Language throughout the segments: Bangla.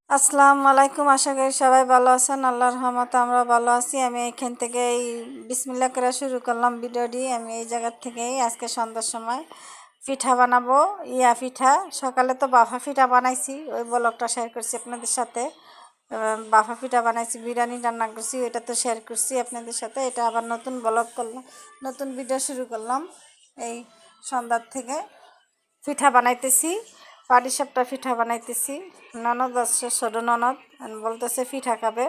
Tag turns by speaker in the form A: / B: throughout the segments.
A: আসসালামু আলাইকুম। আশা করি সবাই ভালো আছেন। আল্লাহর রহমতে আমরা ভালো আছি। আমি এখান থেকে এই বিসমিল্লাহ করে শুরু করলাম ভিডিওটি। আমি এই জায়গার থেকেই আজকে সন্ধ্যার সময় পিঠা বানাবো। পিঠা সকালে তো বাফা পিঠা বানাইছি, ওই ব্লগটা শেয়ার করছি আপনাদের সাথে। বাফা পিঠা বানাইছি, বিরিয়ানি রান্না করছি, ওইটা তো শেয়ার করছি আপনাদের সাথে। এটা আবার নতুন ব্লগ করলাম, নতুন ভিডিও শুরু করলাম। এই সন্ধ্যার থেকে পিঠা বানাইতেছি, পাটিসাপটা পিঠা বানাইতেছি। ননদ আসছে, ছোটো ননদ, বলতেছে পিঠা খাবে।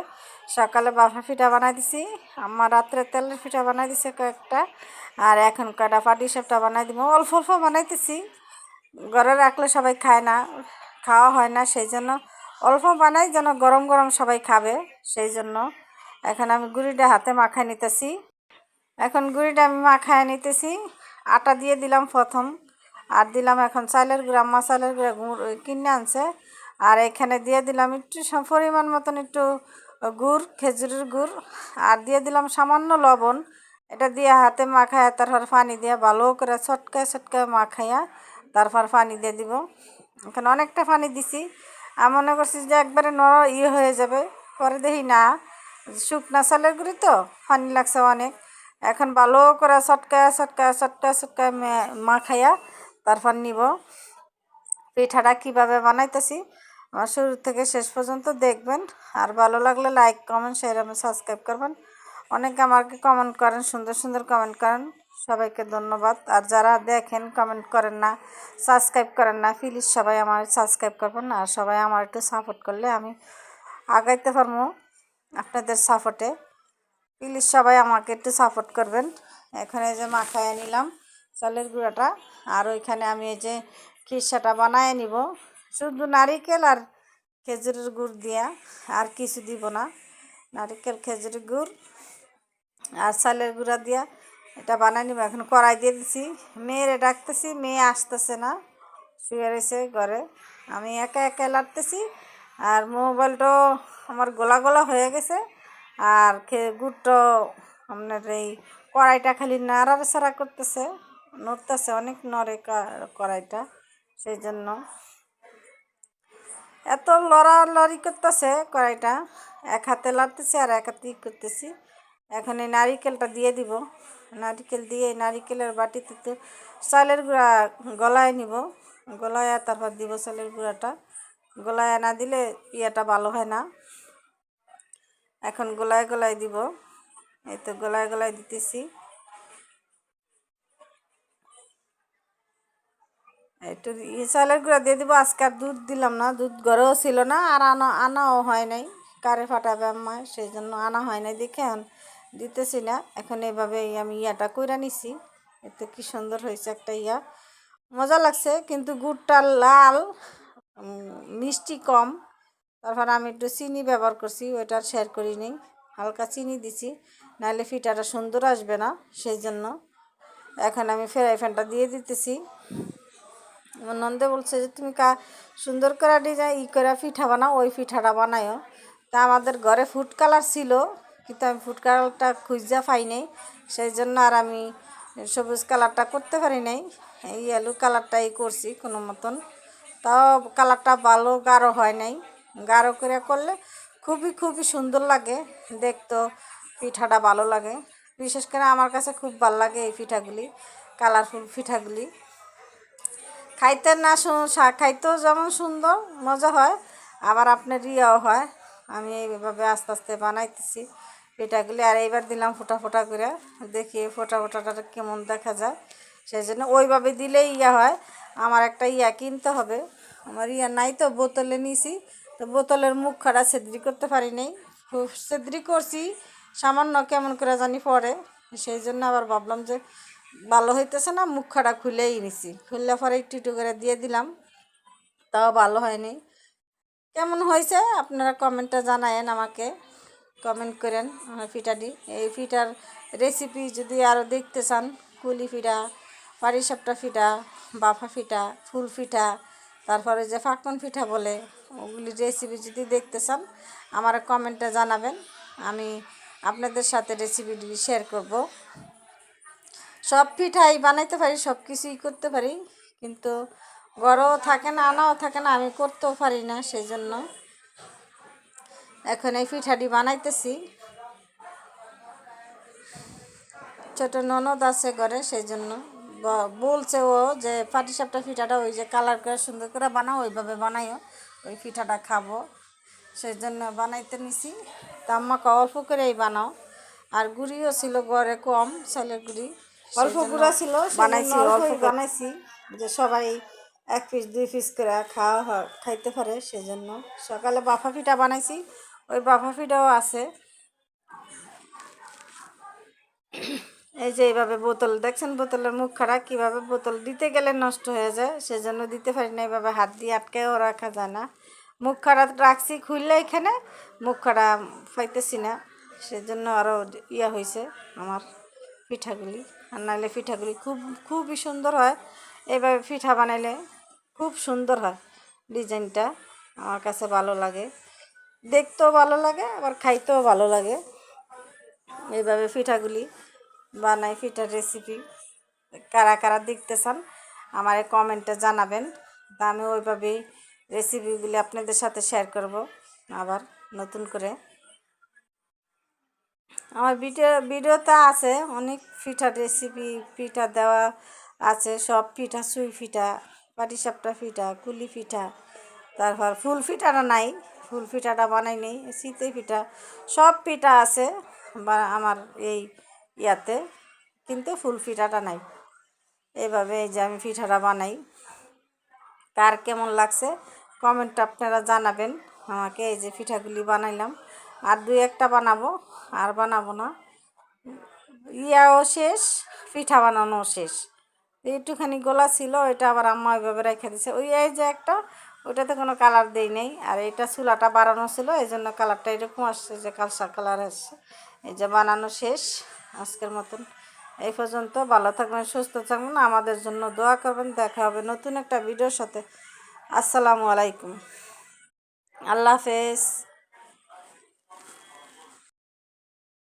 A: সকালে বাফা পিঠা বানাই দিছি, আমার রাত্রে তেলের পিঠা বানাই দিছে কয়েকটা, আর এখন কয়টা পাটিসাপটা বানাই দিব। অল্প অল্প বানাইতেছি, ঘরে রাখলে সবাই খায় না, খাওয়া হয় না, সেই জন্য অল্প বানাই যেন গরম গরম সবাই খাবে। সেই জন্য এখন আমি গুঁড়িটা হাতে মাখায় নিতেছি। আমি মাখায় নিতেছি। আটা দিয়ে দিলাম প্রথম, আর দিলাম এখন চালের গুঁড়া, চালের গুঁড়া কিনে আনছে। আর এখানে দিয়ে দিলাম একটু পরিমাণ মতন একটু গুড়, খেজুরের গুড়, আর দিয়ে দিলাম সামান্য লবণ। এটা দিয়ে হাতে মাখায় তারপর পানি দিয়ে ভালো করে ছটকায় ছটকায় মাখাইয়া তারপর পানি দিয়ে দিব। এখানে অনেকটা পানি দিছি, আমি মনে করছি যে একবারে হয়ে যাবে, পরে দেখি না, শুকনা চালের গুঁড়ি তো পানি লাগছে অনেক। এখন ভালো করে ছটকায় ছটকায় ছটকায় ছটকায় মাখাইয়া তারপর নিব। পিঠাটা কীভাবে বানাইতেছি আমার শুরু থেকে শেষ পর্যন্ত দেখবেন। আর ভালো লাগলে লাইক, কমেন্ট, শেয়ার এবং সাবস্ক্রাইব করবেন। অনেকে আমাকে কমেন্ট করেন, সুন্দর সুন্দর কমেন্ট করেন, সবাইকে ধন্যবাদ। আর যারা দেখেন কমেন্ট করেন না, সাবস্ক্রাইব করেন না, প্লিজ সবাই আমার সাবস্ক্রাইব করবেন। আর সবাই আমার একটু সাপোর্ট করলে আমি আগাইতে পারবো আপনাদের সাপোর্টে। প্লিজ সবাই আমাকে একটু সাপোর্ট করবেন। এখন এই যে মাখায় নিলাম চালের গুঁড়াটা, আর ওইখানে আমি এই যে খিরসাটা বানায় নিব, শুধু নারিকেল আর খেজুরের গুড় দিয়া, আর কিছু দিব না। নারিকেল, খেজুরের গুড় আর চালের গুঁড়া দিয়া এটা বানাই নিব। এখন কড়াই দিয়ে দিছি, মেয়েরে ডাকতেছি, মেয়ে আসতেছে না, শুয়ে রয়েছে ঘরে। আমি একা একা লাড়তেছি, আর মোবাইলটাও আমার গোলা গোলা হয়ে গেছে। আর গুড়টা আপনার এই কড়াইটা খালি নাড়াচাড়া করতেছে, নড়তেছে, অনেক নড়ে কড়াইটা, সেই জন্য এত লড়ালড়ি করতেছে কড়াইটা। এক হাতে লাড়তেছি আর এক হাতে করতেছি। এখন এই নারিকেলটা দিয়ে দিব, নারিকেল দিয়ে নারিকেলের বাটিতে তো চালের গুঁড়া গলায় নিব, গলায় তারপর দিব চালের গুঁড়াটা। গলায় না দিলে ইয়েটা ভালো হয় না। এখন গলায় গলায় দিব, এই তো গলায় গলায় দিতেছি। একটু চালের গুঁড়া দিয়ে দিব। আজকে আর দুধ দিলাম না, দুধ ঘরেও ছিল না, আর আনাও হয় নাই, কারে ফাটাবে আম্মা, সেই জন্য আনা হয় নাই দেখে এখন দিতেছি না। এখন এইভাবে আমি ইয়াটা কইরা নিছি, এতে কি সুন্দর হয়েছে একটা মজা লাগছে। কিন্তু গুড়টা লাল, মিষ্টি কম। তারপর আমি একটু চিনি ব্যবহার করছি, ওইটা শেয়ার করি নি, হালকা চিনি দিছি, নাহলে পিঠাটা সুন্দর আসবে না, সেই জন্য। এখন আমি ফ্রাই প্যানটা দিয়ে দিতেছি। আমার নন্দে বলছে যে তুমি সুন্দর করে ডিজাইন করে পিঠা বানাও, ওই পিঠাটা বানায়ও। তা আমাদের ঘরে ফুড কালার ছিল, কিন্তু আমি ফুড কালারটা খুঁজা পাই নাই, সেই জন্য আর আমি সবুজ কালারটা করতে পারি নাই, এই আলু কালারটাই করছি কোনো মতন। তাও কালারটা ভালো গাঢ় হয় নাই, গাঢ় করে করলে খুবই খুবই সুন্দর লাগে দেখতো, পিঠাটা ভালো লাগে। বিশেষ করে আমার কাছে খুব ভালো লাগে এই পিঠাগুলি, কালারফুল পিঠাগুলি। খাইতে না খাইতেও যেমন সুন্দর মজা হয়, আবার আপনার ইয়েও হয়। আমি এইভাবে আস্তে আস্তে বানাইতেছি পিঠাগুলি। আর এইবার দিলাম ফোটা ফোটা করে, দেখি ফোটা ফোটাটা কেমন দেখা যায়, সেই জন্য ওইভাবে দিলেই হয়। আমার একটা কিনতে হবে, আমার নাই তো, বোতলে নিয়েছি, তো বোতলের মুখ খাটা ছেদ্রি করতে পারি নাই, ছেদ্রি করছি সামান্য, কেমন করে জানি পরে, সেই জন্য আবার ভাবলাম যে ভালো হইতেছে না, মুখাটা খুলেই নিছি, খুললে পরে একটু একটু করে দিয়ে দিলাম, তাও ভালো হয়নি। কেমন হয়েছে আপনারা কমেন্টটা জানায়েন আমাকে, কমেন্ট করেন আমার পিঠাটি। এই পিঠার রেসিপি যদি আরও দেখতে চান, কুলি পিঠা, পাটিসাপটা পিঠা, বাফা পিঠা, ফুল পিঠা, তারপরে যে ফাঁকন পিঠা বলে, ওগুলি রেসিপি যদি দেখতে চান আমার কমেন্টে জানাবেন, আমি আপনাদের সাথে রেসিপিটি শেয়ার করব। সব পিঠাই বানাইতে পারি, সব কিছুই করতে পারি, কিন্তু ঘরেও থাকে না, আনাও থাকে না, আমি করতেও পারি না, সেই জন্য এখন এই পিঠাটি বানাইতেছি। ছোট ননদ আছে ঘরে, সেই জন্য বলছে ও যে পাটিসাপটা পিঠাটা ওই যে কালার করে সুন্দর করে বানাও, ওইভাবে বানাইও, ওই পিঠাটা খাবো, সেই জন্য বানাইতে নিছি। তা আম্মাকে অল্প করেই বানাও, আর গুঁড়িও ছিল ঘরে কম, চালের গুঁড়ি অল্প গুঁড়া ছিল, বানাইছি অল্প বানাইছি যে সবাই 1 পিস 2 পিস করে খাইতে পারে, সেজন্য। সকালে বাফা পিঠা বানাইছি, ওই বাফা পিঠাও আছে। এই যে এইভাবে বোতল দেখছেন, বোতলের মুখ খারাপ, কীভাবে বোতল দিতে গেলে নষ্ট হয়ে যায়, সেজন্য দিতে পারি না, এইভাবে হাত দিয়ে আটকেও রাখা যায় না। মুখ খারাপ রাখছি খুললে, এখানে মুখ খারাপ পাইতেছি না, সেজন্য আরও ইয়া হয়েছে আমার পিঠাগুলি। আর নাহলে পিঠাগুলি খুবই সুন্দর হয়, এইভাবে পিঠা বানাইলে খুব সুন্দর হয়। ডিজাইনটা আমার কাছে ভালো লাগে, দেখতেও ভালো লাগে, আবার খাইতেও ভালো লাগে। এইভাবে পিঠাগুলি বানাই, পিঠার রেসিপি কারা কারা দেখতে চান আমার কমেন্টে জানাবেন। তা আমি ওইভাবেই রেসিপিগুলি আপনাদের সাথে শেয়ার করব আবার নতুন করে। আমার ভিডিওতে আছে অনেক পিঠার রেসিপি, পিঠা দেওয়া আছে, সব পিঠা, সুই পিঠা, পাটিসাপটা পিঠা, কুলি পিঠা, তারপর ফুল পিঠাটা নাই, ফুল পিঠাটা বানাই নেই, চিতই পিঠা, সব পিঠা আছে বা আমার এই ইয়াতে, কিন্তু ফুল পিঠাটা নাই। এইভাবে এই যে আমি পিঠাটা বানাই, কার কেমন লাগছে কমেন্ট আপনারা জানাবেন আমাকে। এই যে পিঠাগুলি বানাইলাম, আর 2-1টা বানাবো, আর বানাবো না। ইয়াও শেষ, পিঠা বানানো শেষ। একটুখানি গোলা ছিল, ওইটা আবার আম্মা ওইভাবে রেখে দিছে। ওই এই যে একটা, ওইটাতে কোনো কালার দেই নেই, আর এটা চুলাটা বাড়ানো ছিল, এই জন্য কালারটা এরকম আসছে, যে কালসা কালার আসছে। এই যে বানানো শেষ আজকের মতন, এই পর্যন্ত। ভালো থাকবেন, সুস্থ থাকবেন, আমাদের জন্য দোয়া করবেন। দেখা হবে নতুন একটা ভিডিওর সাথে। আসসালামু আলাইকুম, আল্লাহ হাফেজ।